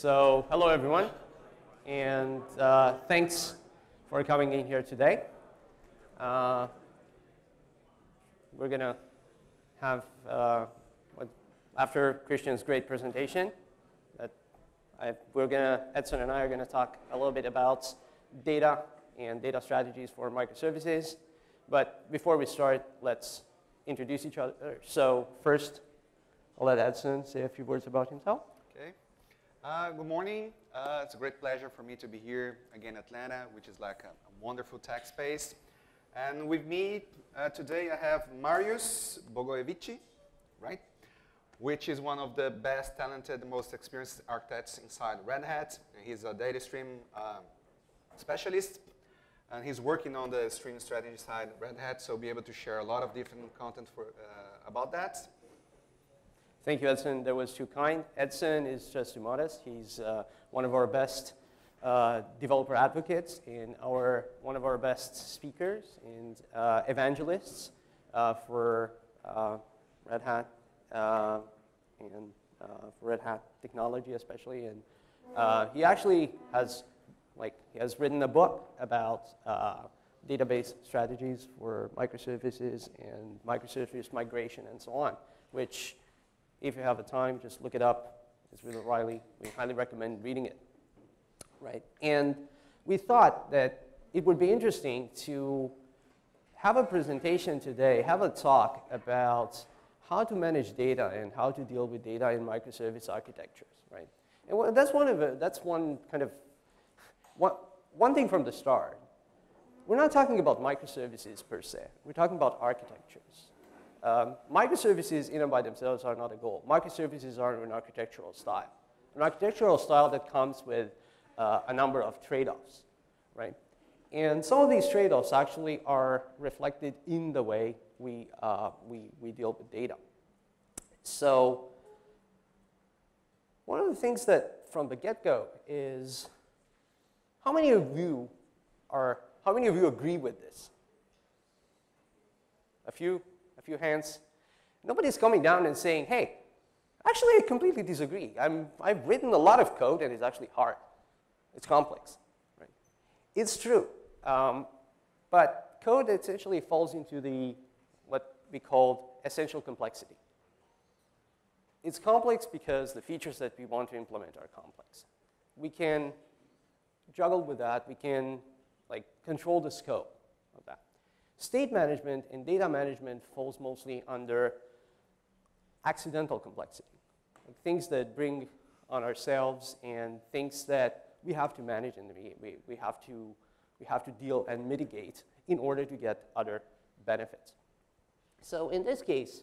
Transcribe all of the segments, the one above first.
So, hello everyone, and thanks for coming in here today. We're going to have, after Christian's great presentation, Edson and I are going to talk a little bit about data and data strategies for microservices. But before we start, let's introduce each other. So first, I'll let Edson say a few words about himself. Okay. Good morning. It's a great pleasure for me to be here again in Atlanta, which is like a wonderful tech space. And with me today, I have Marius Bogoevici, right? Which is one of the best, talented, most experienced architects inside Red Hat. He's a data stream specialist, and he's working on the stream strategy side of Red Hat, so be able to share a lot of different content about that. Thank you, Edson. That was too kind. Edson is just too modest. He's one of our best developer advocates and one of our best speakers and evangelists for Red Hat and for Red Hat technology especially. And he actually has written a book about database strategies for microservices and microservice migration and so on, which, if you have the time, just look it up. It's really we highly recommend reading it, right? And we thought that it would be interesting to have a presentation today, have a talk about how to manage data and how to deal with data in microservice architectures, right? And that's one thing from the start. We're not talking about microservices per se. We're talking about architectures. Microservices in and by themselves are not a goal. Microservices are an architectural style. An architectural style that comes with a number of trade-offs, right? And some of these trade-offs actually are reflected in the way we deal with data. So one of the things that from the get-go is how many of you agree with this? A few hands. Nobody's coming down and saying, hey, actually I completely disagree. I've written a lot of code and it's actually hard. It's complex, right? It's true. But code essentially falls into what we call essential complexity. It's complex because the features that we want to implement are complex. We can juggle with that. We can control the scope of that. State management and data management falls mostly under accidental complexity, things that bring on ourselves and things that we have to manage and we have to deal and mitigate in order to get other benefits. So in this case,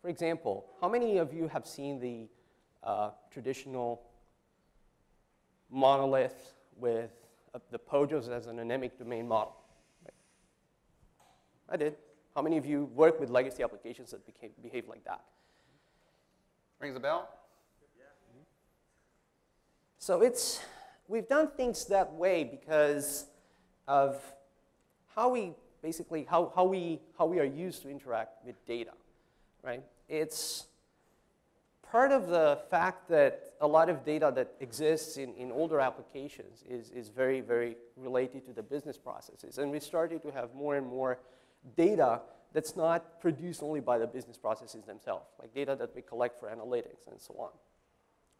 for example, how many of you have seen the traditional monolith with the POJOs as an anemic domain model? I did. How many of you work with legacy applications that behave like that? Rings a bell? Yeah. So we've done things that way because of how we are used to interact with data, right? It's part of the fact that a lot of data that exists in older applications is very, very related to the business processes. And we started to have more and more data that's not produced only by the business processes themselves, like data that we collect for analytics and so on.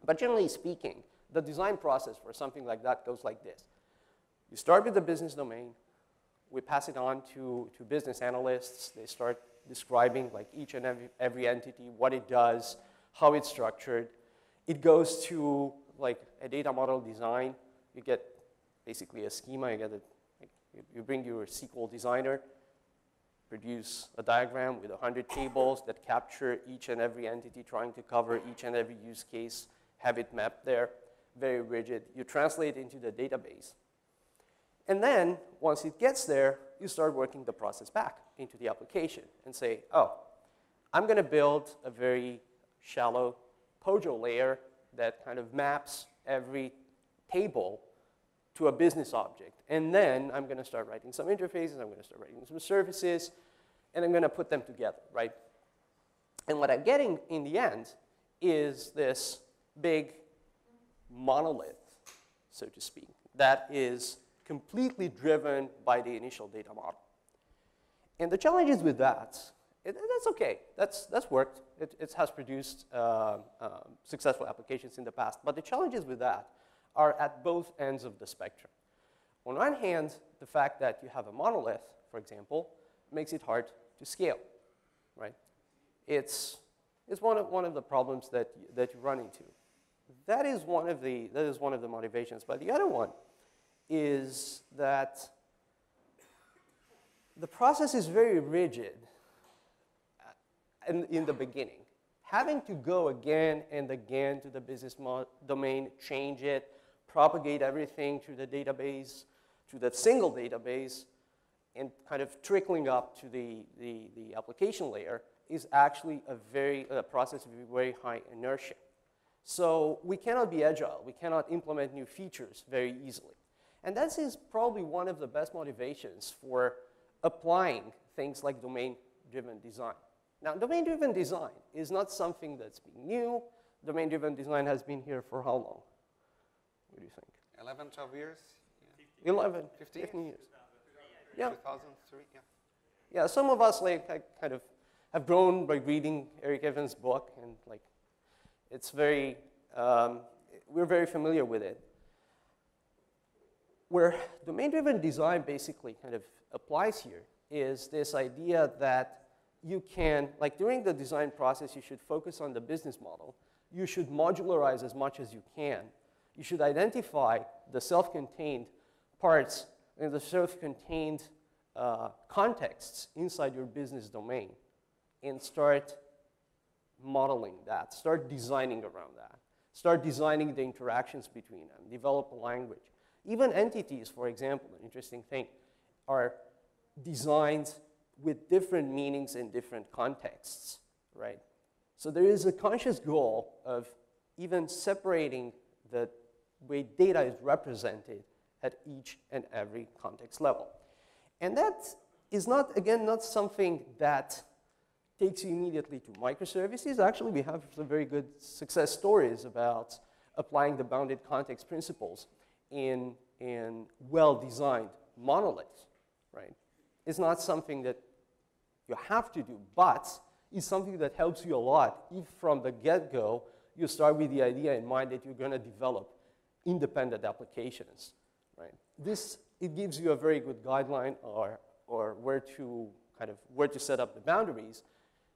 But generally speaking, the design process for something like that goes like this. You start with the business domain. We pass it on to business analysts. They start describing each and every entity, what it does, how it's structured. It goes to a data model design. You get basically a schema. You bring your SQL designer, produce a diagram with 100 tables that capture each and every entity, trying to cover each and every use case, have it mapped there, very rigid. You translate it into the database. And then, once it gets there, you start working the process back into the application and say, oh, I'm going to build a very shallow POJO layer that kind of maps every table to a business object. And then I'm going to start writing some interfaces, I'm going to start writing some services, and I'm going to put them together, right? And what I'm getting in the end is this big monolith, so to speak, that is completely driven by the initial data model. And the challenges with that, that's okay. That's worked. It has produced successful applications in the past. But the challenges with that are at both ends of the spectrum. On one hand, the fact that you have a monolith, for example, makes it hard to scale, right? It's one of the problems that you run into. That is one of the motivations. But the other one is that the process is very rigid in the beginning. Having to go again and again to the business domain, change it, propagate everything to the database, to that single database, and kind of trickling up to the application layer is actually a process of very high inertia. So we cannot be agile. We cannot implement new features very easily. And that is probably one of the best motivations for applying things like domain-driven design. Now, domain-driven design is not something that's been new. Domain-driven design has been here for how long? What do you think? 11, 12 years? Yeah. 11, 15 years. Yeah. 2003, yeah. Yeah, some of us kind of have grown by reading Eric Evans' book, and it's very, we're very familiar with it. Where domain-driven design basically kind of applies here is this idea that you can, during the design process, you should focus on the business model. You should modularize as much as you can. You should identify the self-contained parts and the self-contained contexts inside your business domain and start modeling that, start designing around that, start designing the interactions between them, develop a language. Even entities, for example, an interesting thing, are designed with different meanings in different contexts, right? So there is a conscious goal of even separating the way data is represented at each and every context level. And that is not, again, not something that takes you immediately to microservices. Actually, we have some very good success stories about applying the bounded context principles in well-designed monoliths, right? It's not something that you have to do, but it's something that helps you a lot if from the get-go you start with the idea in mind that you're going to develop independent applications, right? It gives you a very good guideline or where to set up the boundaries.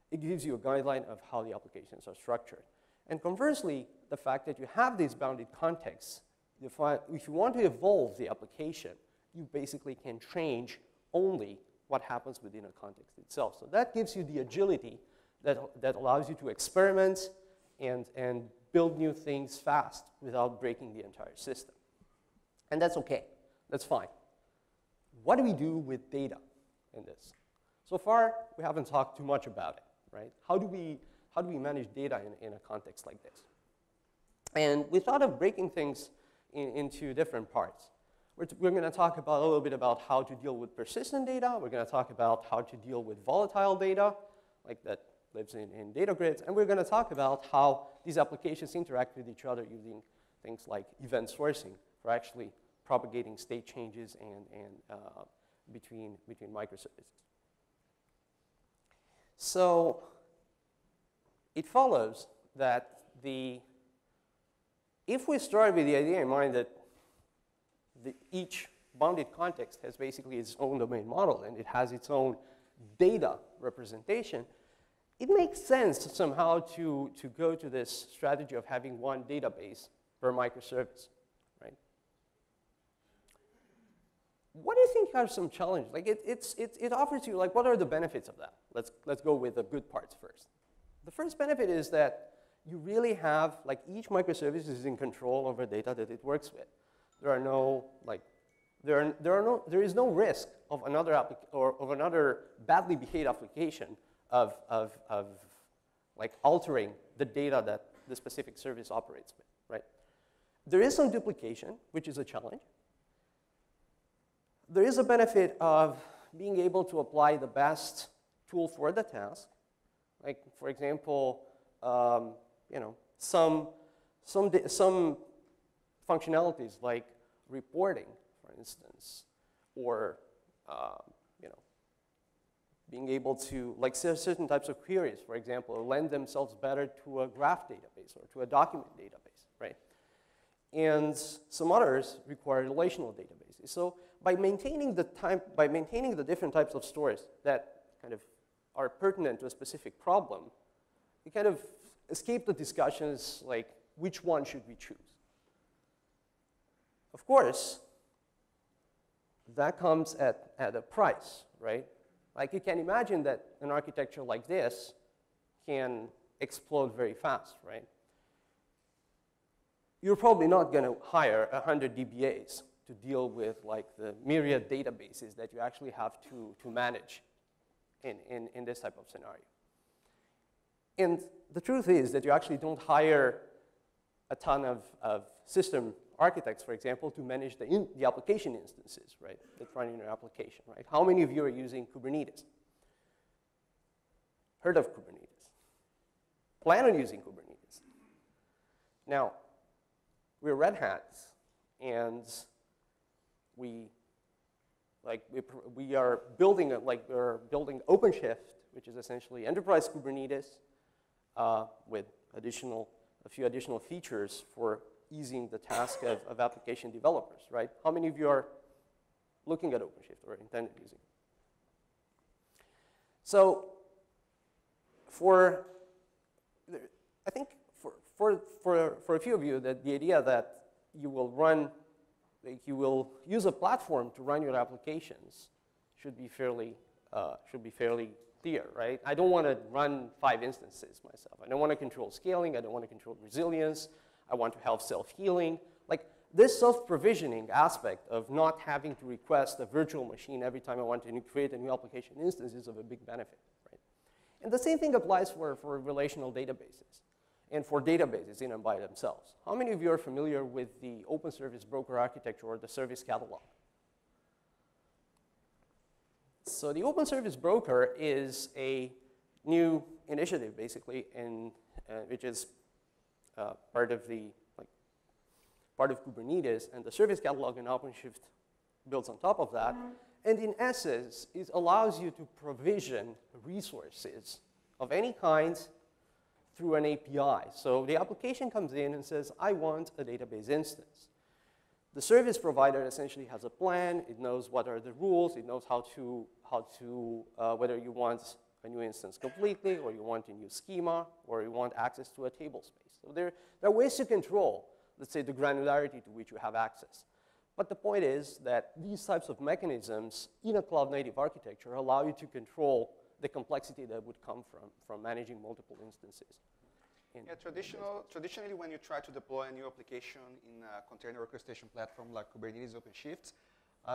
It gives you a guideline of how the applications are structured. And conversely, the fact that you have these bounded contexts, if you want to evolve the application, you basically can change only what happens within a context itself. So that gives you the agility that allows you to experiment and build new things fast without breaking the entire system. And that's okay. That's fine. What do we do with data in this? So far, we haven't talked too much about it, right? How do we manage data in a context like this? And we thought of breaking things into different parts. We're going to talk a little bit about how to deal with persistent data. We're going to talk about how to deal with volatile data, like that lives in data grids. And we're going to talk about how these applications interact with each other using things like event sourcing for actually propagating state changes and between microservices. So it follows that if we start with the idea in mind that each bounded context has basically its own domain model and it has its own data representation, it makes sense somehow to go to this strategy of having one database per microservice, right? What do you think are some challenges? It offers you, what are the benefits of that? Let's go with the good parts first. The first benefit is that you really have, each microservice is in control over data that it works with. There are no, there is no risk of another badly behaved application of altering the data that the specific service operates with, right? There is some duplication, which is a challenge. There is a benefit of being able to apply the best tool for the task. For example, some functionalities like reporting, for instance, or you know, being able to, like certain types of queries, for example, lend themselves better to a graph database or to a document database, right? And some others require relational databases. So by maintaining the different types of stores that kind of are pertinent to a specific problem, we kind of escape the discussions like which one should we choose. Of course, that comes at a price, right? Like you can imagine that an architecture like this can explode very fast, right? You're probably not going to hire 100 DBAs to deal with like the myriad databases that you actually have to manage in this type of scenario. And the truth is that you actually don't hire a ton of system architects, for example, to manage the application instances, right, that run in your application, right? How many of you are using Kubernetes? Heard of Kubernetes? Plan on using Kubernetes? Now, we're Red Hats, and we are building we're building OpenShift, which is essentially enterprise Kubernetes with a few additional features for easing the task of application developers, right? How many of you are looking at OpenShift or intended using it? So I think for a few of you, that the idea that you will use a platform to run your applications should be fairly clear, right? I don't want to run 5 instances myself. I don't want to control scaling. I don't want to control resilience. I want to have self-healing. Like this self-provisioning aspect of not having to request a virtual machine every time I want to create a new application instance is of a big benefit, right? And the same thing applies for relational databases and for databases in and by themselves. How many of you are familiar with the open service broker architecture or the service catalog? So the open service broker is a new initiative, basically, which is part of Kubernetes, and the service catalog in OpenShift builds on top of that. And in essence, it allows you to provision resources of any kind through an API. So the application comes in and says, I want a database instance. The service provider essentially has a plan. It knows what are the rules. It knows whether you want a new instance completely, or you want a new schema, or you want access to a table space. So there are ways to control, let's say, the granularity to which you have access. But the point is that these types of mechanisms in a cloud-native architecture allow you to control the complexity that would come from managing multiple instances. Yeah, traditionally, when you try to deploy a new application in a container orchestration platform like Kubernetes OpenShift,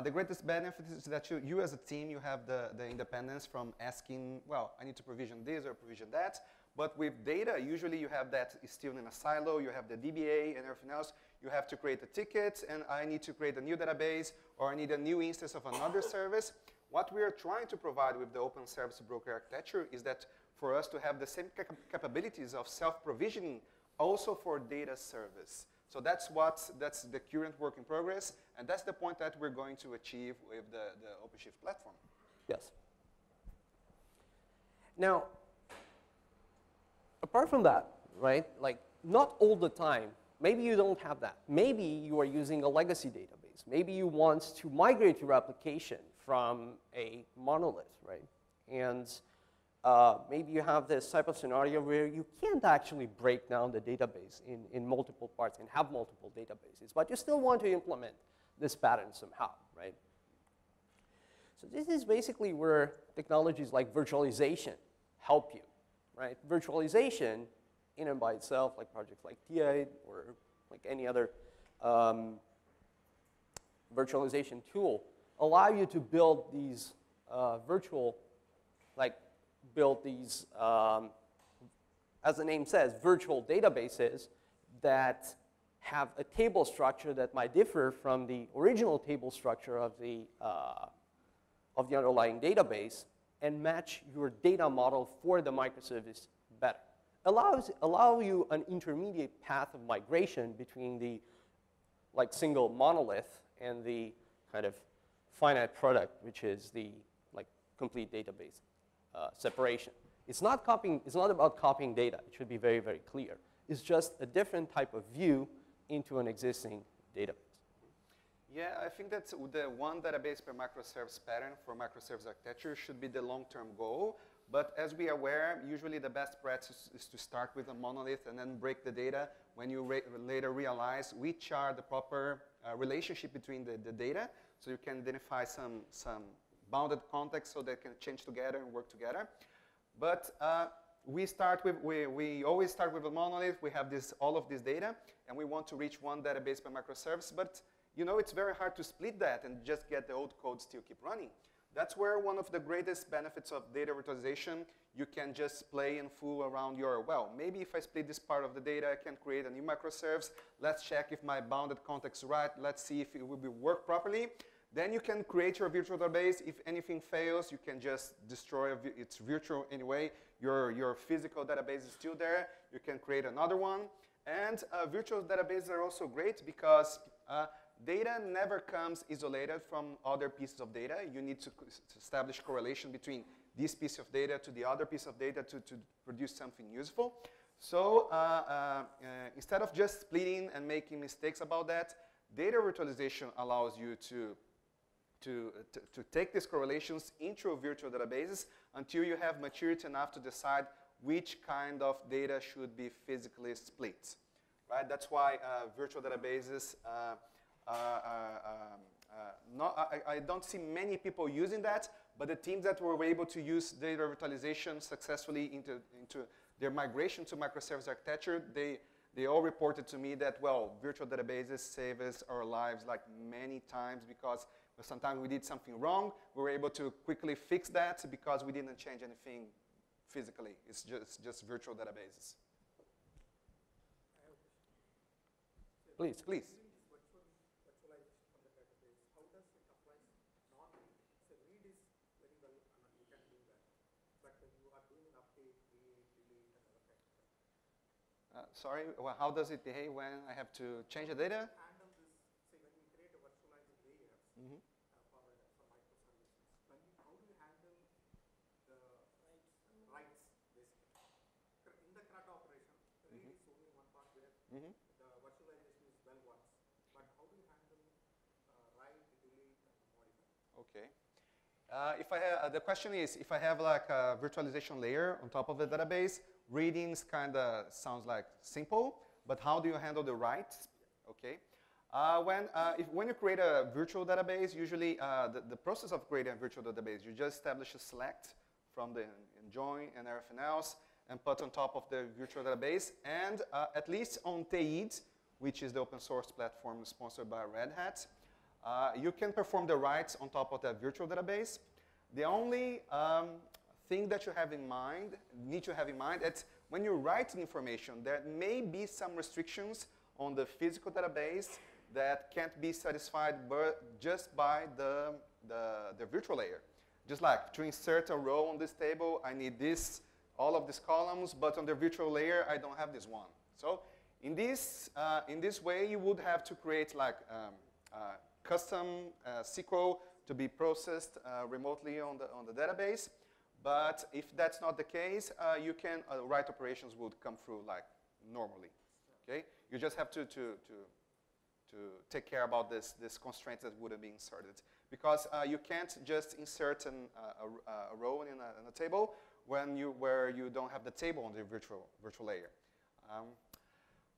the greatest benefit is that you as a team, you have the independence from asking, well, I need to provision this or provision that. But with data, usually you have that still in a silo. You have the DBA and everything else. You have to create a ticket, and I need to create a new database, or I need a new instance of another service. What we are trying to provide with the open service broker architecture is that for us to have the same capabilities of self-provisioning also for data service. So that's the current work in progress, and that's the point that we're going to achieve with the OpenShift platform. Yes. Now, apart from that, right, like not all the time, maybe you don't have that. Maybe you are using a legacy database. Maybe you want to migrate your application from a monolith, right? And maybe you have this type of scenario where you can't actually break down the database in multiple parts and have multiple databases, but you still want to implement this pattern somehow, right? So this is basically where technologies like virtualization help you, right? Virtualization in and by itself, like projects like T8 or like any other virtualization tool, allow you to build these as the name says, virtual databases that have a table structure that might differ from the original table structure of the underlying database, and match your data model for the microservice better. Allow you an intermediate path of migration between the like single monolith and the kind of finite product, which is the like complete database separation. It's not about copying data. It should be very, very clear. It's just a different type of view into an existing database. Yeah, I think that the one database per microservice pattern for microservice architecture should be the long-term goal. But as we are aware, usually the best practice is to start with a monolith and then break the data when you later realize which are the proper relationship between the data. So you can identify some bounded context so they can change together and work together. But we always start with a monolith. We have all of this data, and we want to reach one database per microservice. But you know, it's very hard to split that and just get the old code still keep running. That's where one of the greatest benefits of data virtualization, you can just play and fool around well, maybe if I split this part of the data, I can create a new microservice. Let's check if my bounded context is right. Let's see if it will work properly. Then you can create your virtual database. If anything fails, you can just destroy it's virtual anyway. Your physical database is still there. You can create another one. And virtual databases are also great because data never comes isolated from other pieces of data. You need to establish correlation between this piece of data to the other piece of data to produce something useful. So instead of just splitting and making mistakes about that, data virtualization allows you to take these correlations into virtual databases until you have maturity enough to decide which kind of data should be physically split. Right? That's why virtual databases I don't see many people using that, but the teams that were able to use data virtualization successfully into their migration to microservice architecture, they all reported to me that, well, virtual databases save us our lives like many times because sometimes we did something wrong. We were able to quickly fix that because we didn't change anything physically. It's just virtual databases. Please. Sorry, well, how does it behave when I have to change the data? Handle this, say when you create a virtualized layer for microservices, how do you handle the writes basically? In the CRUD operation, read is only one part where the virtualization is well once. But how do you handle write, delete, and modify? Okay. The question is, if I have like a virtualization layer on top of the database, readings kind of sounds like simple, but how do you handle the writes? Okay. When you create a virtual database, usually the process of creating a virtual database, you just establish a select from the join and everything else, and put on top of the virtual database. And at least on TEID, which is the open source platform sponsored by Red Hat, you can perform the writes on top of that virtual database. The only thing that you need to have in mind, that when you write the information, there may be some restrictions on the physical database that can't be satisfied just by the virtual layer. Just like to insert a row on this table, I need all of these columns, but on the virtual layer, I don't have this one. So in this way, you would have to create like custom SQL to be processed remotely on the database. But if that's not the case, you can write operations would come through like normally. Okay, you just have to take care about this constraint that would have been inserted, because you can't just insert a row in a table where you don't have the table on the virtual layer.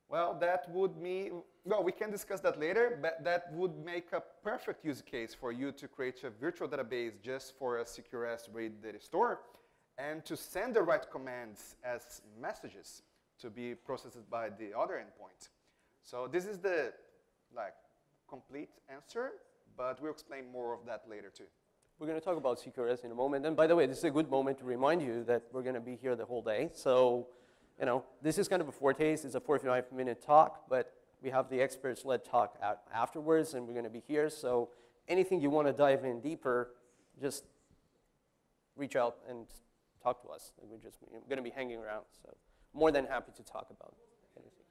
Well, that would mean, well, we can discuss that later, but that would make a perfect use case for you to create a virtual database just for a CQRS RAID data store and to send the right commands as messages to be processed by the other endpoint. So this is the complete answer, but we'll explain more of that later too. We're going to talk about CQRS in a moment. And by the way, this is a good moment to remind you that we're going to be here the whole day. So, you know, this is kind of a foretaste. It's a 45-minute talk, but we have the experts-led talk afterwards, and we're going to be here. So anything you want to dive in deeper, just reach out and talk to us. And we're just going to be hanging around. So more than happy to talk about anything.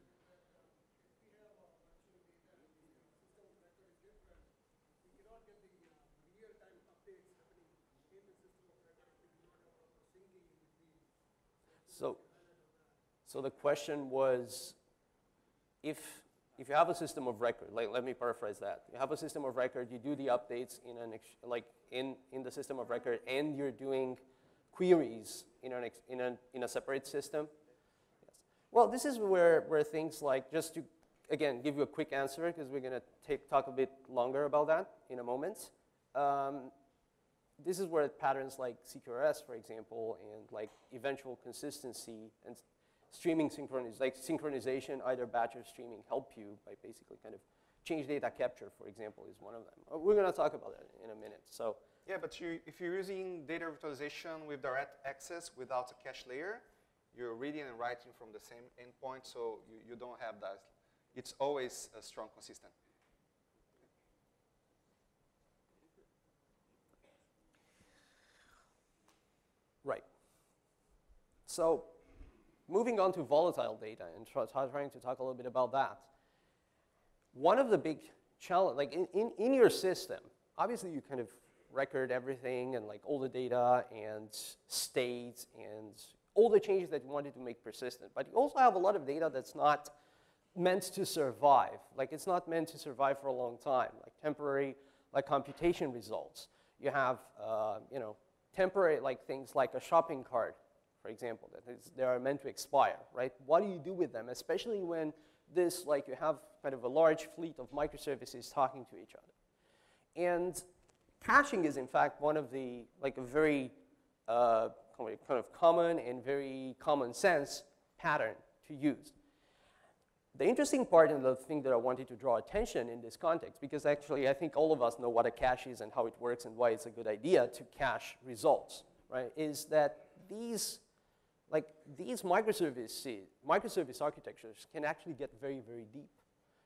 So the question was, if you have a system of record, let me paraphrase that. You have a system of record, you do the updates in the system of record, and you're doing queries in a separate system. Yes. Well, this is where things like, just to again give you a quick answer, because we're going to talk a bit longer about that in a moment. This is where patterns like CQRS, for example, and like eventual consistency and streaming synchronization, either batch or streaming, help you by basically kind of change data capture, for example, is one of them. We're going to talk about that in a minute. So yeah, but if you're using data virtualization with direct access without a cache layer, you're reading and writing from the same endpoint, so you don't have that. It's always a strong, consistent. Right. So moving on to volatile data and trying to talk a little bit about that. One of the big challenges, like in your system, obviously you kind of record everything and like all the data and states and all the changes that you wanted to make persistent. But you also have a lot of data that's not meant to survive. Like it's not meant to survive for a long time, like temporary, like computation results. You have, temporary like things like a shopping cart, for example, they are meant to expire, right? What do you do with them, especially when this, like you have kind of a large fleet of microservices talking to each other? And caching is in fact one of the, like a very kind of common and very common sense pattern to use. The interesting part and the thing that I wanted to draw attention in this context, because actually I think all of us know what a cache is and how it works and why it's a good idea to cache results, right, is that these microservice architectures can actually get very, very deep.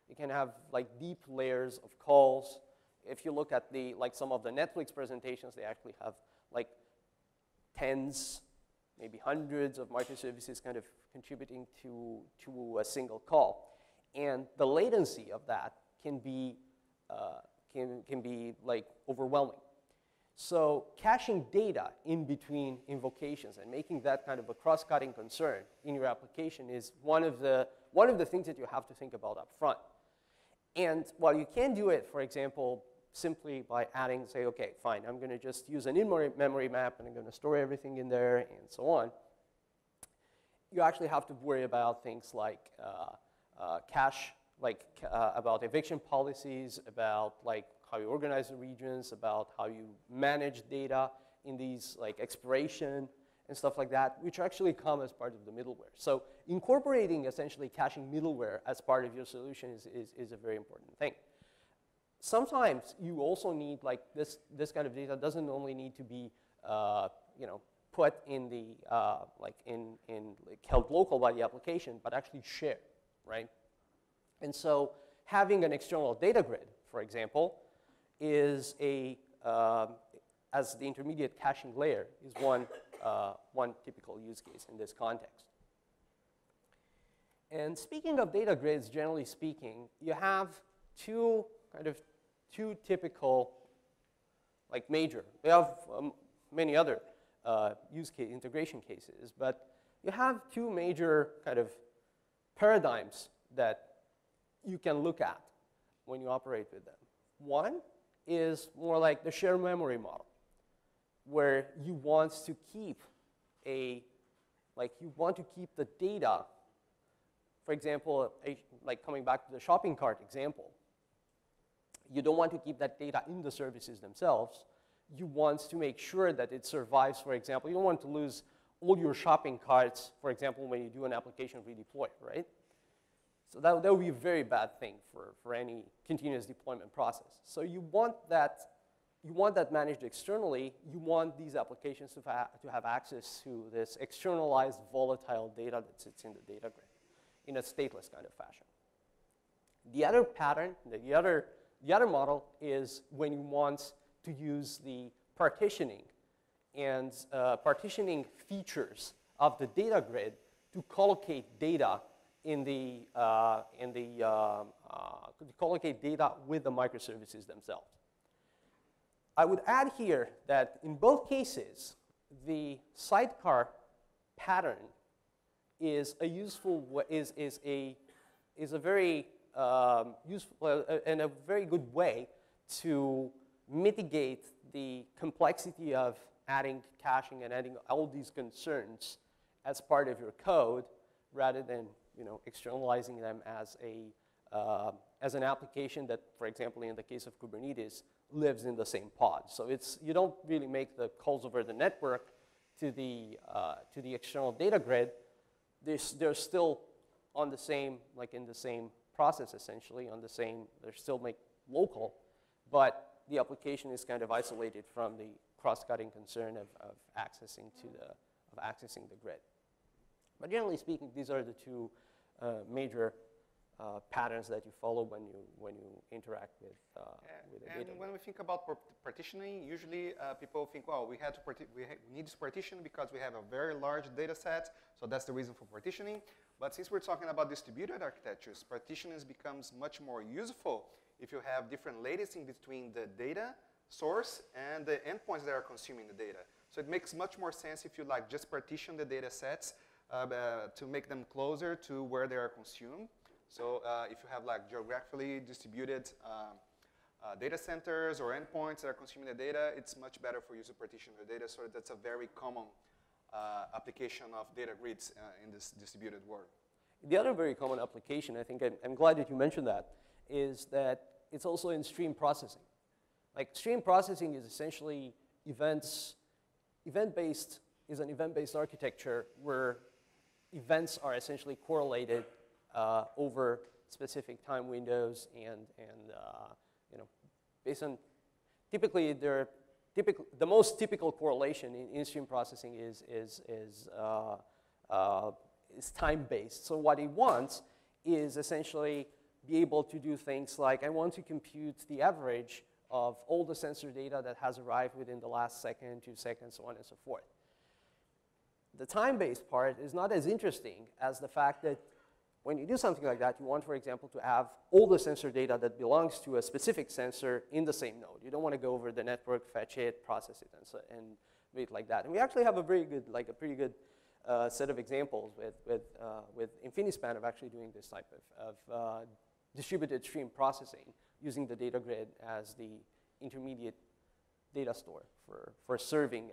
You can have like deep layers of calls. If you look at some of the Netflix presentations, they actually have like tens, maybe hundreds of microservices kind of contributing to a single call. And the latency of that can be like overwhelming. So caching data in between invocations and making that kind of a cross-cutting concern in your application is one of the things that you have to think about up front. And while you can do it, for example, simply by adding, say, okay, fine, I'm going to just use an in-memory map and I'm going to store everything in there and so on, you actually have to worry about things like cache, about eviction policies, about like how you organize the regions, about how you manage data in these like expiration and stuff like that, which actually come as part of the middleware. So incorporating essentially caching middleware as part of your solution is a very important thing. Sometimes you also need, like this kind of data doesn't only need to be put in the held local by the application, but actually shared, right? And so having an external data grid, for example, is as the intermediate caching layer is one typical use case in this context. And speaking of data grids, generally speaking, you have two typical, like major. We have many other integration cases, but you have two major kind of paradigms that you can look at when you operate with them. One is more like the shared memory model, where you want to keep the data. For example, like coming back to the shopping cart example, you don't want to keep that data in the services themselves. You want to make sure that it survives, for example. You don't want to lose all your shopping carts, for example, when you do an application redeploy, right? So that would be a very bad thing for any continuous deployment process. So you want that managed externally. You want these applications to have access to this externalized volatile data that sits in the data grid in a stateless kind of fashion. The other pattern, the other model is when you want to use the partitioning and partitioning features of the data grid to collocate data collocate data with the microservices themselves. I would add here that in both cases, the sidecar pattern is a useful is a very useful and a very good way to mitigate the complexity of adding caching and adding all these concerns as part of your code, rather than externalizing them as an application that, for example, in the case of Kubernetes, lives in the same pod. So you don't really make the calls over the network to the external data grid. They're still on the same, like in the same process essentially, they're still local, but the application is kind of isolated from the cross-cutting concern of accessing the grid. But generally speaking, these are the two major patterns that you follow when you interact with a data. And when we think about partitioning, usually people think, well, we need this partition because we have a very large data set, so that's the reason for partitioning. But since we're talking about distributed architectures, partitioning becomes much more useful if you have different latency between the data source and the endpoints that are consuming the data. So it makes much more sense if you just partition the data sets to make them closer to where they are consumed. So if you have geographically distributed data centers or endpoints that are consuming the data, it's much better for you to partition the data. So that's a very common application of data grids in this distributed world. The other very common application, I think, I'm glad that you mentioned that, is that it's also in stream processing. Like stream processing is essentially event-based architecture where events are essentially correlated over specific time windows, and based on the most typical correlation in stream processing is time-based. So what it wants is essentially be able to do things like, I want to compute the average of all the sensor data that has arrived within the last second, 2 seconds, so on and so forth. The time-based part is not as interesting as the fact that when you do something like that, you want, for example, to have all the sensor data that belongs to a specific sensor in the same node. You don't want to go over the network, fetch it, process it, and do it like that. And we actually have a pretty good set of examples with InfiniSpan of actually doing this type of distributed stream processing using the data grid as the intermediate data store for serving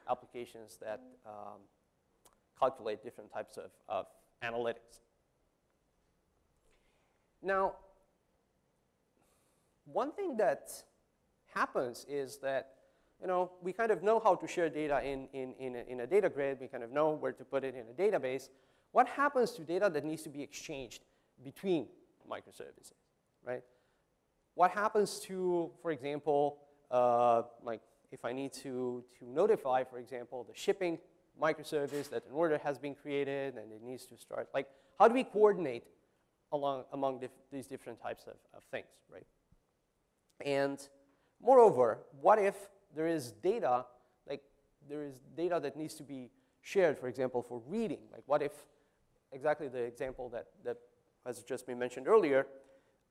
applications that calculate different types of analytics. Now, one thing that happens is that we kind of know how to share data in a data grid. We kind of know where to put it in a database. What happens to data that needs to be exchanged between microservices, right? What happens to, for example, like if I need to notify, for example, the shipping microservice that an order has been created and it needs to start, like how do we coordinate among these different types of things, right? And moreover, what if there is data, that needs to be shared, for example, for reading? Like what if, exactly the example that has just been mentioned earlier,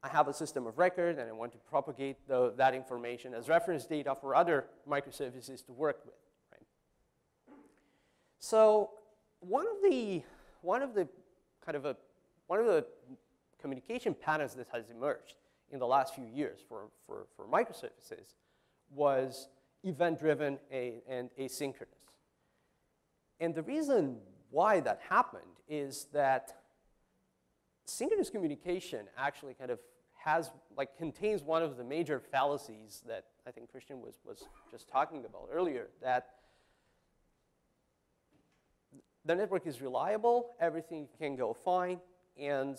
I have a system of record and I want to propagate that information as reference data for other microservices to work with, right? So one of the communication patterns that has emerged in the last few years for microservices was event-driven and asynchronous. And the reason why that happened is that synchronous communication actually kind of contains one of the major fallacies that I think Christian was just talking about earlier, that the network is reliable, everything can go fine, and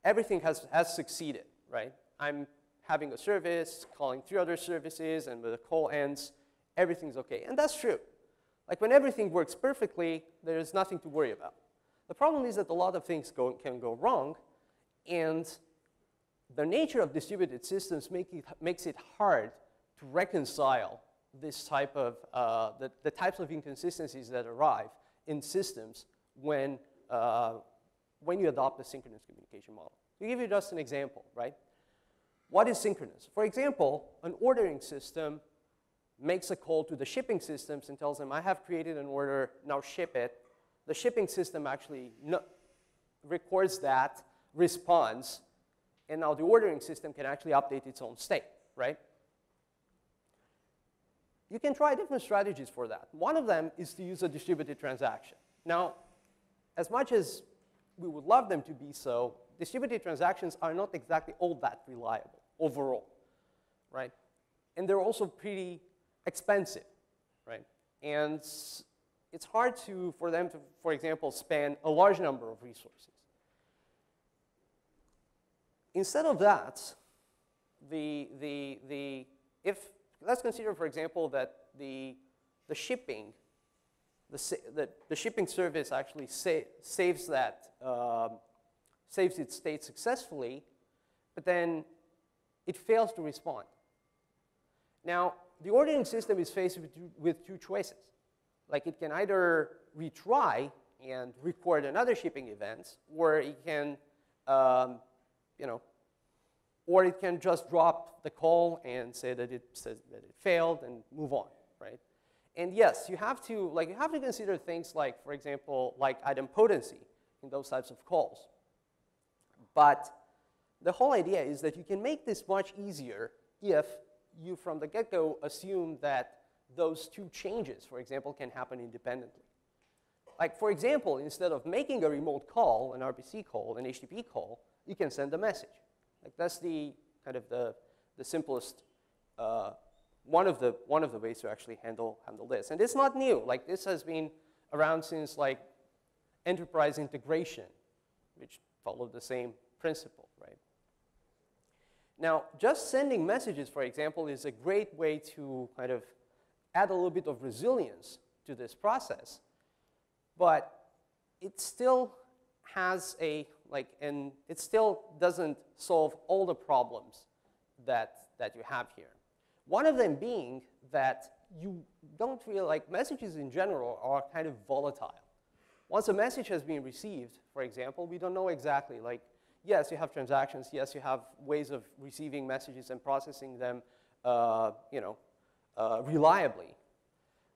everything has succeeded, right? I'm having a service, calling 3 other services, and when the call ends, everything's okay. And that's true. Like when everything works perfectly, there's nothing to worry about. The problem is that a lot of things can go wrong, and the nature of distributed systems makes it hard to reconcile this type of, the types of inconsistencies that arrive in systems when you adopt a synchronous communication model. To give you just an example, right? What is synchronous? For example, an ordering system makes a call to the shipping systems and tells them, I have created an order, now ship it. the shipping system actually records that, responds, and now the ordering system can actually update its own state, right? You can try different strategies for that. One of them is to use a distributed transaction. Now, as much as we would love them to be so, distributed transactions are not exactly all that reliable overall, right? And they're also pretty expensive, right? And it's hard for them to, for example, span a large number of resources. Instead of that, let's consider, for example, that the shipping service actually saves its state successfully, but then it fails to respond. Now, the ordering system is faced with two choices. Like, it can either retry and record another shipping event, or it can, or it can just drop the call and say that it failed and move on, right? And yes, you have to consider things like, for example, like idempotency in those types of calls. But the whole idea is that you can make this much easier if you, from the get-go, assume that those two changes, for example, can happen independently. Like, for example, instead of making a remote call, an RPC call, an HTTP call, you can send a message. Like, that's the kind of the simplest, one of the ways to actually handle this. And it's not new. Like, this has been around since like enterprise integration, which followed the same principle, right? Now, just sending messages, for example, is a great way to kind of add a little bit of resilience to this process, but it still has and it still doesn't solve all the problems that you have here. One of them being that you don't really, like, messages in general are kind of volatile. Once a message has been received, for example, we don't know exactly, like, yes, you have transactions, yes, you have ways of receiving messages and processing them, reliably.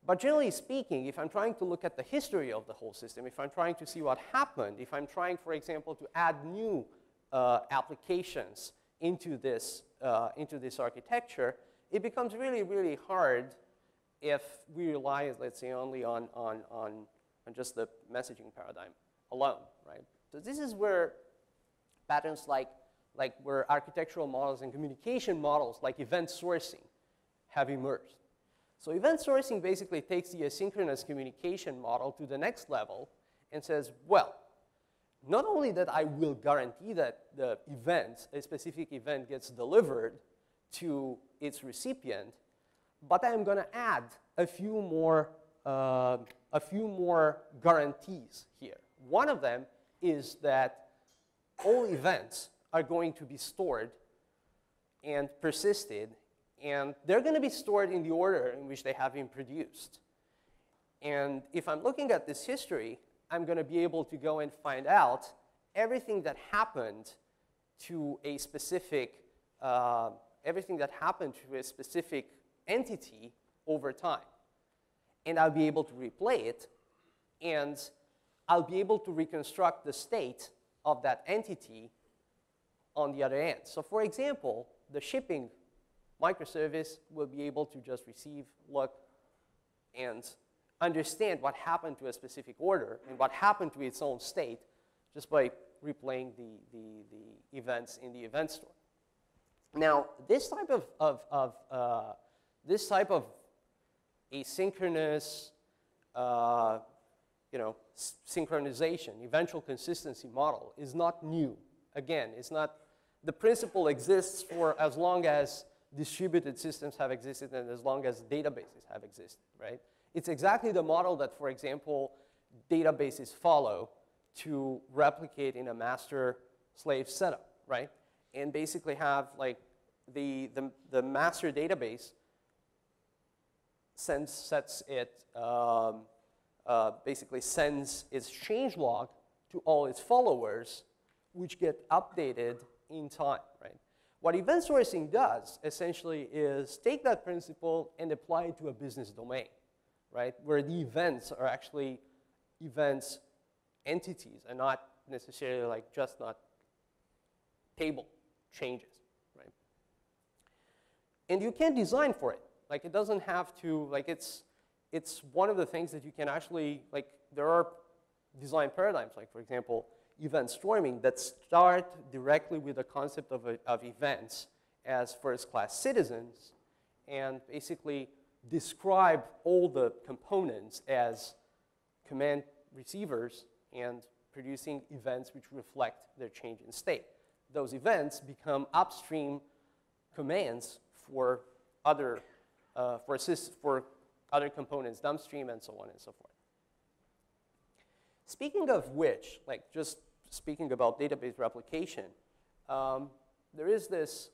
But generally speaking, if I'm trying to look at the history of the whole system, if I'm trying to see what happened, if I'm trying, for example, to add new applications into this architecture, it becomes really, really hard if we rely, let's say, only on just the messaging paradigm alone, right? So this is where patterns like where architectural models and communication models like event sourcing have emerged. So event sourcing basically takes the asynchronous communication model to the next level and says, well, not only that I will guarantee that the event, a specific event, gets delivered to its recipient, but I'm going to add a few more guarantees here. One of them is that all events are going to be stored and persisted, and they're going to be stored in the order in which they have been produced. And if I'm looking at this history, I'm going to be able to go and find out everything that happened to a specific entity over time. And I'll be able to replay it, and I'll be able to reconstruct the state of that entity on the other end. So for example, the shipping microservice will be able to just receive, look, and understand what happened to a specific order and what happened to its own state just by replaying the events in the event store. Now, this type of asynchronous, synchronization, eventual consistency model is not new. Again, it's not, the principle exists for as long as distributed systems have existed and as long as databases have existed, right? It's exactly the model that, for example, databases follow to replicate in a master-slave setup, right? And basically have, like, the master database basically sends its change log to all its followers, which get updated in time, right? What event sourcing does, essentially, is take that principle and apply it to a business domain, right? Where the events are actually events entities and not necessarily like just not table changes, right? And you can design for it. Like it doesn't have to, like it's one of the things that you can actually, like there are design paradigms, like for example, event storming that start directly with the concept of events as first-class citizens and basically describe all the components as command receivers and producing events which reflect their change in state. Those events become upstream commands for other other components downstream and so on and so forth. Speaking of which, like just speaking about database replication, there is this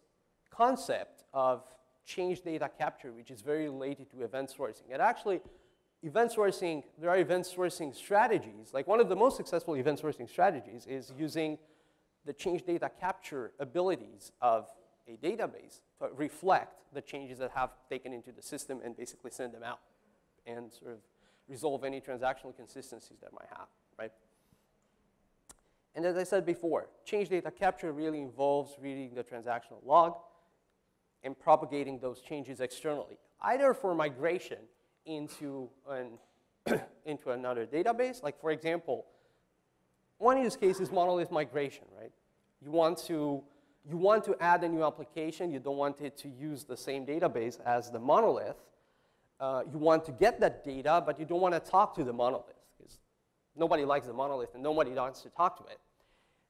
concept of change data capture, which is very related to event sourcing. And actually, event sourcing, there are event sourcing strategies. Like one of the most successful event sourcing strategies is using the change data capture abilities of a database to reflect the changes that have taken into the system and basically send them out and sort of resolve any transactional consistencies that might have, right? And as I said before, change data capture really involves reading the transactional log and propagating those changes externally, either for migration into into another database. Like for example, one use case is monolith migration, right? You want to add a new application. You don't want it to use the same database as the monolith. You want to get that data, but you don't want to talk to the monolith because nobody likes the monolith and nobody wants to talk to it.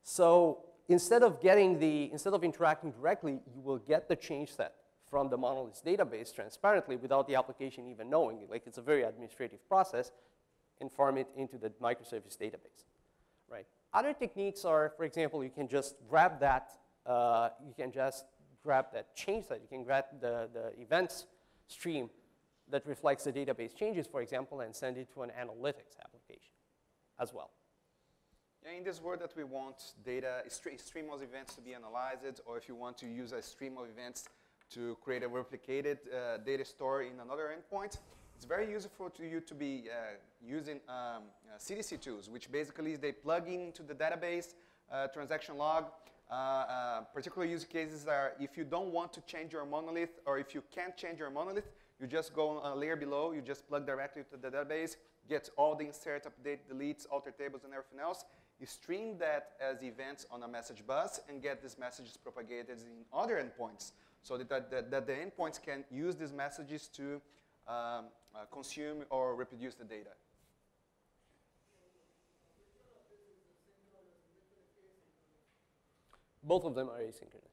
So instead of interacting directly, you will get the change set from the monolith database transparently without the application even knowing. Like it's a very administrative process, and farm it into the microservice database, right? Other techniques are, for example, you can just grab that. Change set. You can grab the events stream that reflects the database changes, for example, and send it to an analytics application as well. Yeah, in this world that we want data, a stream of events to be analyzed, or if you want to use a stream of events to create a replicated data store in another endpoint, it's very useful to you to be using CDC tools, which basically they plug into the database transaction log. Particular use cases are if you don't want to change your monolith, or if you can't change your monolith, you just go a layer below, you just plug directly to the database, get all the insert, update, deletes, alter tables, and everything else. You stream that as events on a message bus and get these messages propagated in other endpoints so that the endpoints can use these messages to consume or reproduce the data. Both of them are asynchronous.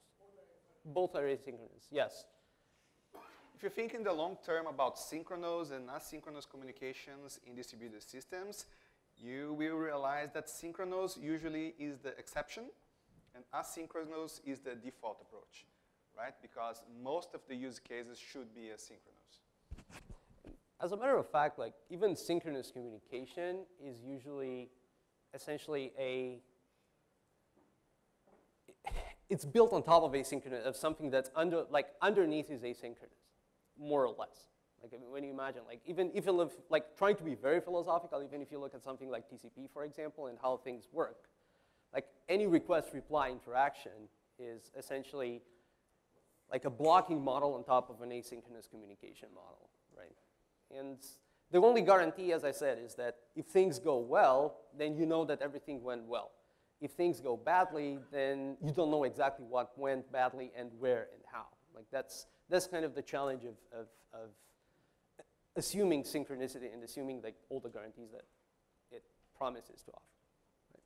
Both are asynchronous, yes. If you think in the long term about synchronous and asynchronous communications in distributed systems, you will realize that synchronous usually is the exception, and asynchronous is the default approach, right? Because most of the use cases should be asynchronous. As a matter of fact, like even synchronous communication is usually essentially it's built on top of asynchronous, of something that's underneath is asynchronous, more or less. Like when you imagine, like even if you live, like trying to be very philosophical, even if you look at something like TCP, for example, and how things work, like any request-reply interaction is essentially like a blocking model on top of an asynchronous communication model, right? And the only guarantee, as I said, is that if things go well, then you know that everything went well. If things go badly, then you don't know exactly what went badly and where and how. Like that's kind of the challenge of assuming synchronicity and assuming like all the guarantees that it promises to offer. Right?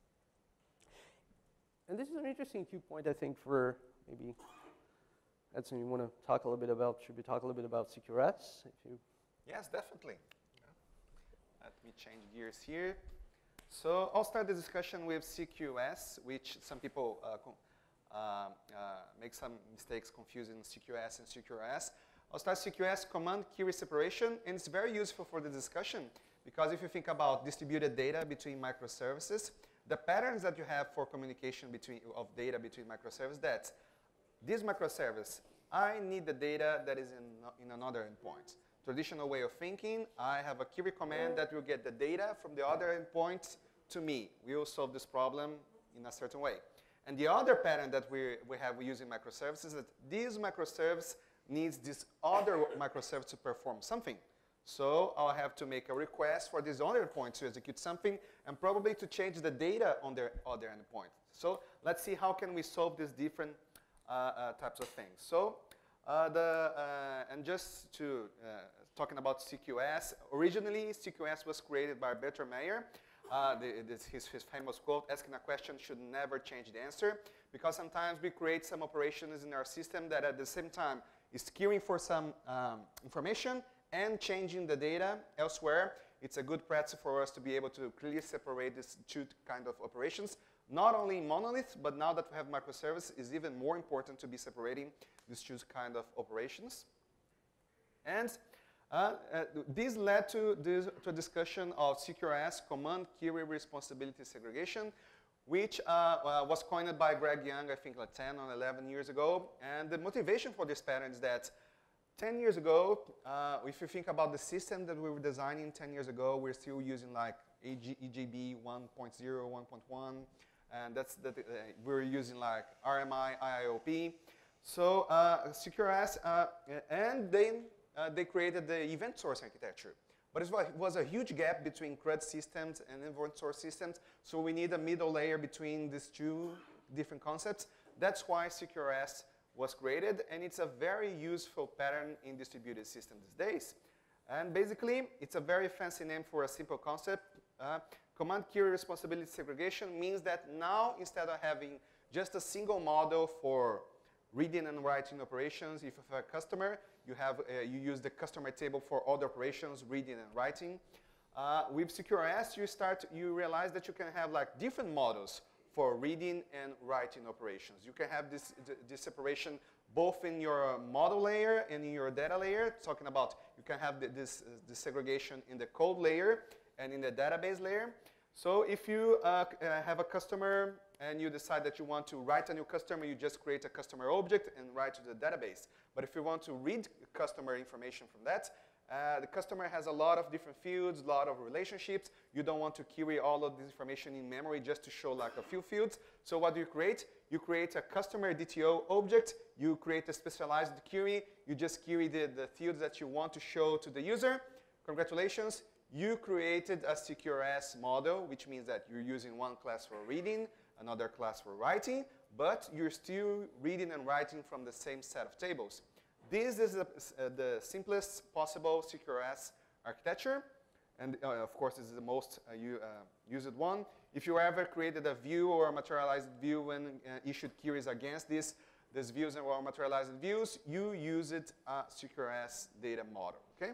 And this is an interesting cue point, I think, for maybe Edson, you want to talk a little bit about, should we talk a little bit about CQRS? Yes, definitely. Let me change gears here. So I'll start the discussion with CQS, which some people make some mistakes confusing CQS and CQRS. I'll start CQS, command query separation, and it's very useful for the discussion because if you think about distributed data between microservices, the patterns that you have for communication of data between microservices, that's this microservice, I need the data that is in another endpoint. traditional way of thinking. I have a query command that will get the data from the other endpoints to me. We will solve this problem in a certain way. And the other pattern that we have using microservices is that this microservice needs this other microservice to perform something. So I'll have to make a request for this other endpoint to execute something and probably to change the data on their other endpoint. So let's see how can we solve these different types of things. So and just to talking about CQS, originally CQS was created by Bertrand Meyer. His famous quote, asking a question should never change the answer, because sometimes we create some operations in our system that at the same time is querying for some information and changing the data elsewhere. It's a good practice for us to be able to clearly separate these two kind of operations, not only in monoliths, but now that we have microservices, it's even more important to be separating these two kind of operations. And this led to a discussion of CQRS, Command Query Responsibility Segregation, which was coined by Greg Young, I think like 10 or 11 years ago. And the motivation for this pattern is that 10 years ago, if you think about the system that we were designing 10 years ago, we're still using like EJB 1.0, 1.1, and we're using like RMI, IIOP. So CQRS, and then they created the event source architecture. But it was a huge gap between CRUD systems and event source systems, so we need a middle layer between these two different concepts. That's why CQRS was created, and it's a very useful pattern in distributed systems these days. And basically, it's a very fancy name for a simple concept. Command Query Responsibility Segregation means that now, instead of having just a single model for reading and writing operations, if you have a customer, you use the customer table for all the operations, reading and writing. With CQRS, you realize that you can have like different models for reading and writing operations. You can have this separation both in your model layer and in your data layer. Talking about you can have this segregation in the code layer and in the database layer. So if you have a customer and you decide that you want to write a new customer, you just create a customer object and write to the database. But if you want to read customer information from that, the customer has a lot of different fields, a lot of relationships. You don't want to query all of this information in memory just to show like a few fields. So what do you create? You create a customer DTO object. You create a specialized query. You just query the fields that you want to show to the user. Congratulations. You created a CQRS model, which means that you're using one class for reading, another class for writing, but you're still reading and writing from the same set of tables. This is the simplest possible CQRS architecture, and of course this is the most used one. If you ever created a view or a materialized view and issued queries against these views or materialized views, you use a CQRS data model, okay?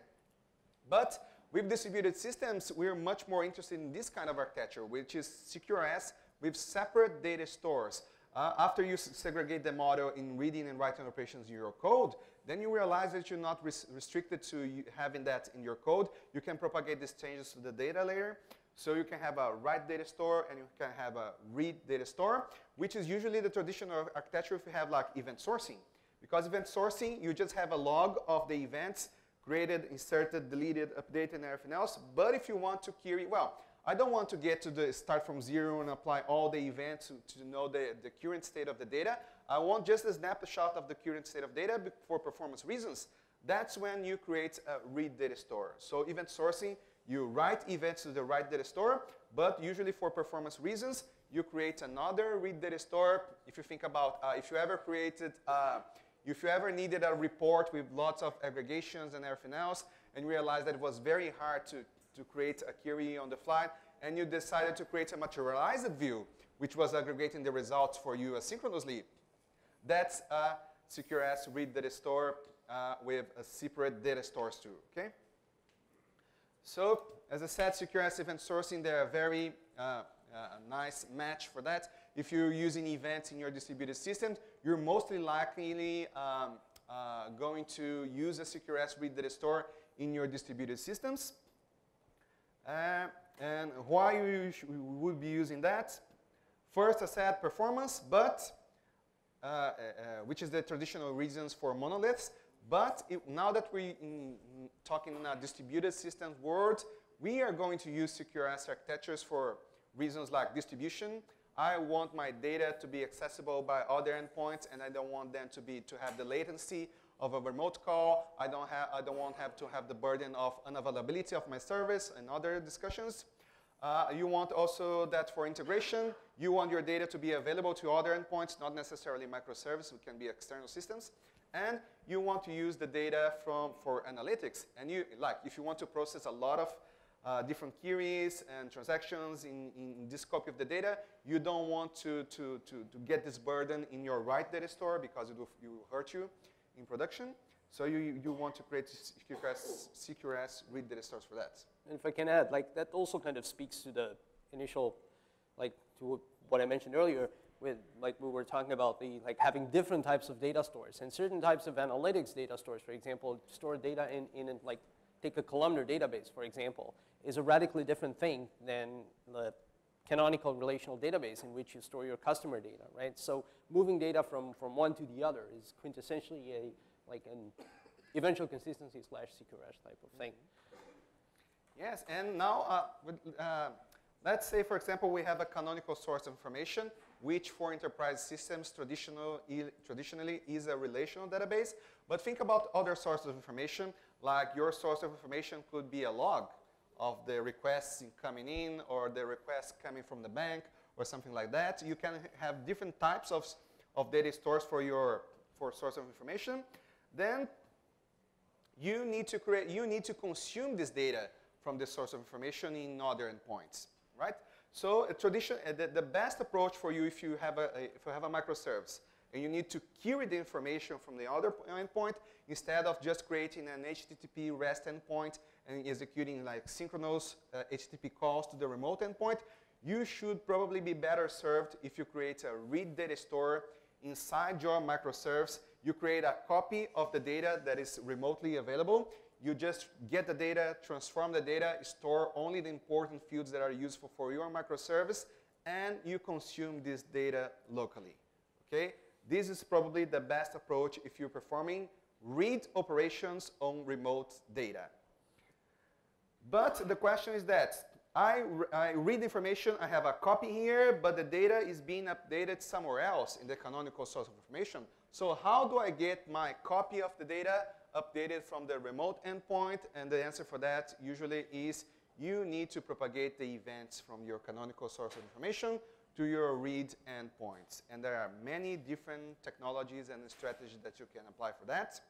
But with distributed systems, we're much more interested in this kind of architecture, which is CQRS with separate data stores. After you segregate the model in reading and writing operations in your code, then you realize that you're not restricted to having that in your code. You can propagate these changes to the data layer. So you can have a write data store and you can have a read data store, which is usually the traditional architecture if you have like event sourcing. Because event sourcing, you just have a log of the events created, inserted, deleted, updated, and everything else. But if you want to query, well, I don't want to get to the start from zero and apply all the events to know the current state of the data. I want just a snapshot of the current state of data for performance reasons. That's when you create a read data store. So event sourcing, you write events to the write data store, but usually for performance reasons, you create another read data store. If you think about, if you ever needed a report with lots of aggregations and everything else, and realized that it was very hard to create a query on the fly, and you decided to create a materialized view, which was aggregating the results for you asynchronously. That's a CQRS read data store with a separate data stores too, okay? So, as I said, CQRS event sourcing, they're a very nice match for that. If you're using events in your distributed systems, you're mostly likely going to use a CQRS read data store in your distributed systems. And why we would be using that? First, I said performance, but which is the traditional reasons for monoliths. But now that we're talking in a distributed systems world, we are going to use CQRS architectures for reasons like distribution. I want my data to be accessible by other endpoints, and I don't want them to have the latency of a remote call. I don't want to have the burden of unavailability of my service and other discussions. You want also that for integration, you want your data to be available to other endpoints, not necessarily microservices, it can be external systems. And you want to use the data for analytics. And if you want to process a lot of different queries and transactions in this copy of the data, you don't want to get this burden in your write data store because it will hurt you in production. So you want to create CQRS read data stores for that. And if I can add, like that also kind of speaks to the initial, like to what I mentioned earlier, with like we were talking about the having different types of data stores and certain types of analytics data stores. For example, store data in like take a columnar database, for example, is a radically different thing than the canonical relational database in which you store your customer data, right? So moving data from one to the other is quintessentially an eventual consistency / CQRS type of thing. Yes, and now let's say, for example, we have a canonical source of information, which for enterprise systems traditionally is a relational database. But think about other sources of information, like your source of information could be a log of the requests coming in or the requests coming from the bank or something like that. You can have different types of data stores for source of information. Then you need to consume this data from the source of information in other endpoints, right? So the best approach for you if you have a microservice and you need to query the information from the other endpoint instead of just creating an HTTP REST endpoint and executing like synchronous HTTP calls to the remote endpoint, you should probably be better served if you create a read data store inside your microservice. You create a copy of the data that is remotely available. You just get the data, transform the data, store only the important fields that are useful for your microservice, and you consume this data locally. Okay? This is probably the best approach if you're performing read operations on remote data. But the question is that I read information, I have a copy here, but the data is being updated somewhere else in the canonical source of information. So how do I get my copy of the data updated from the remote endpoint? And the answer for that usually is you need to propagate the events from your canonical source of information to your read endpoints. And there are many different technologies and strategies that you can apply for that.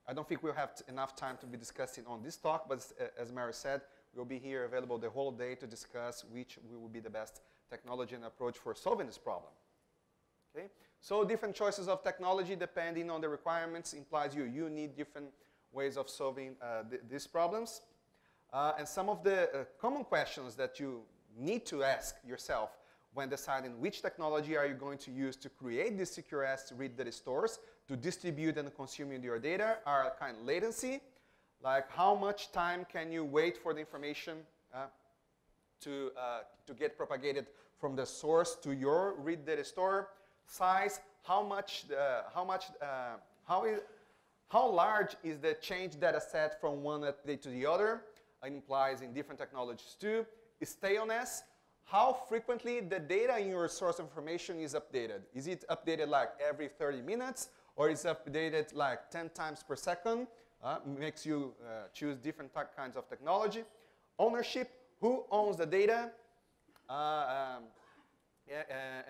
I don't think we'll have enough time to be discussing on this talk, but as Marius said, we'll be here available the whole day to discuss which will be the best technology and approach for solving this problem. Okay? So different choices of technology depending on the requirements implies you need different ways of solving these problems. And some of the common questions that you need to ask yourself when deciding which technology are you going to use to create these CQRS read data stores to distribute and consume your data are kind of latency, like how much time can you wait for the information to get propagated from the source to your read data store, size, how large is the change data set from one update to the other, implies in different technologies too, staleness, how frequently the data in your source of information is updated. Is it updated like every 30 minutes, or is it updated like 10 times per second? Makes you choose different kinds of technology. Ownership, who owns the data?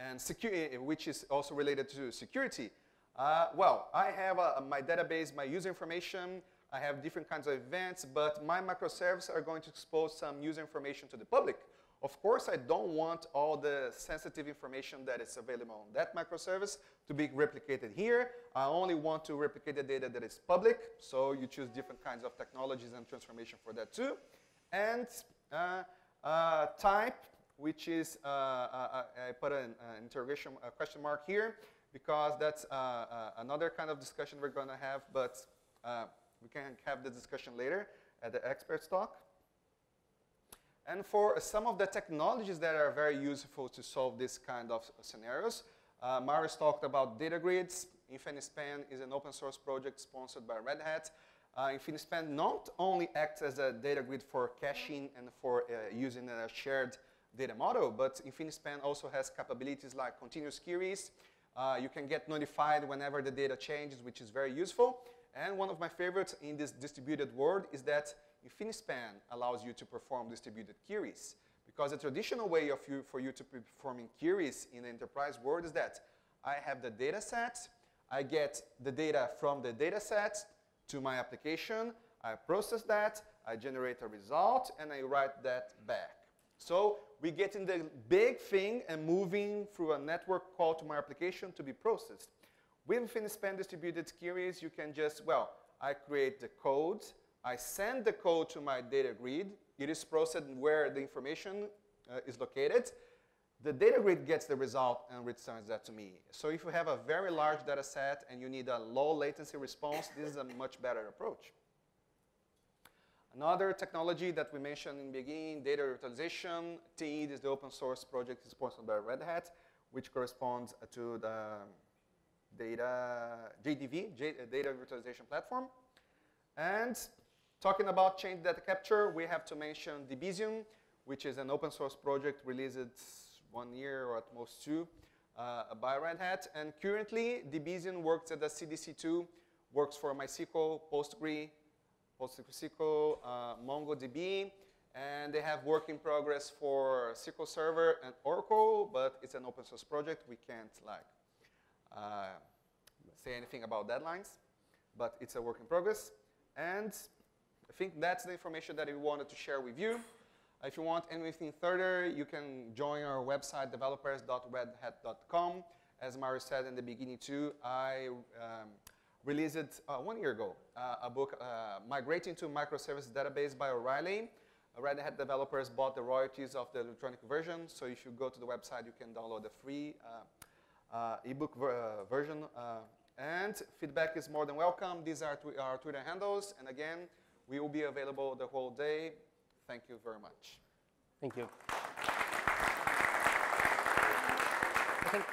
And security, which is also related to security. Well, I have my database, my user information. I have different kinds of events, but my microservices are going to expose some user information to the public. Of course, I don't want all the sensitive information that is available on that microservice to be replicated here. I only want to replicate the data that is public, so you choose different kinds of technologies and transformation for that too. And type, which is, I put an interrogation, a question mark here, because that's another kind of discussion we're going to have, but we can have the discussion later at the experts talk. And for some of the technologies that are very useful to solve this kind of scenarios, Marius talked about data grids. InfiniSpan is an open source project sponsored by Red Hat. InfiniSpan not only acts as a data grid for caching and for using a shared data model, but InfiniSpan also has capabilities like continuous queries. You can get notified whenever the data changes, which is very useful. And one of my favorites in this distributed world is that InfiniSpan allows you to perform distributed queries. Because the traditional way for you to be performing queries in the enterprise world is that I have the data set, I get the data from the data set to my application, I process that, I generate a result, and I write that back. So we get in the big thing and moving through a network call to my application to be processed. With InfiniSpan distributed queries, you can just, well, I create the code, I send the code to my data grid, it is processed where the information is located. The data grid gets the result and returns that to me. So if you have a very large data set and you need a low latency response, this is a much better approach. Another technology that we mentioned in the beginning, data virtualization. TE is the open source project sponsored by Red Hat, which corresponds to the JDV, Data Virtualization Platform. And talking about change data capture, we have to mention Debezium, which is an open source project released 1 year or at most 2 by Red Hat. And currently, Debezium works at the CDC2, works for MySQL, PostgreSQL, MongoDB, and they have work in progress for SQL Server and Oracle, but it's an open source project. We can't say anything about deadlines, but it's a work in progress. And I think that's the information that we wanted to share with you. If you want anything further, you can join our website, developers.redhat.com. As Marius said in the beginning too, I released 1 year ago a book, Migrating to Microservices Database by O'Reilly. Red Hat developers bought the royalties of the electronic version, so if you go to the website, you can download the free ebook version. And feedback is more than welcome. These are our Twitter handles, and again, we will be available the whole day. Thank you very much. Thank you. I think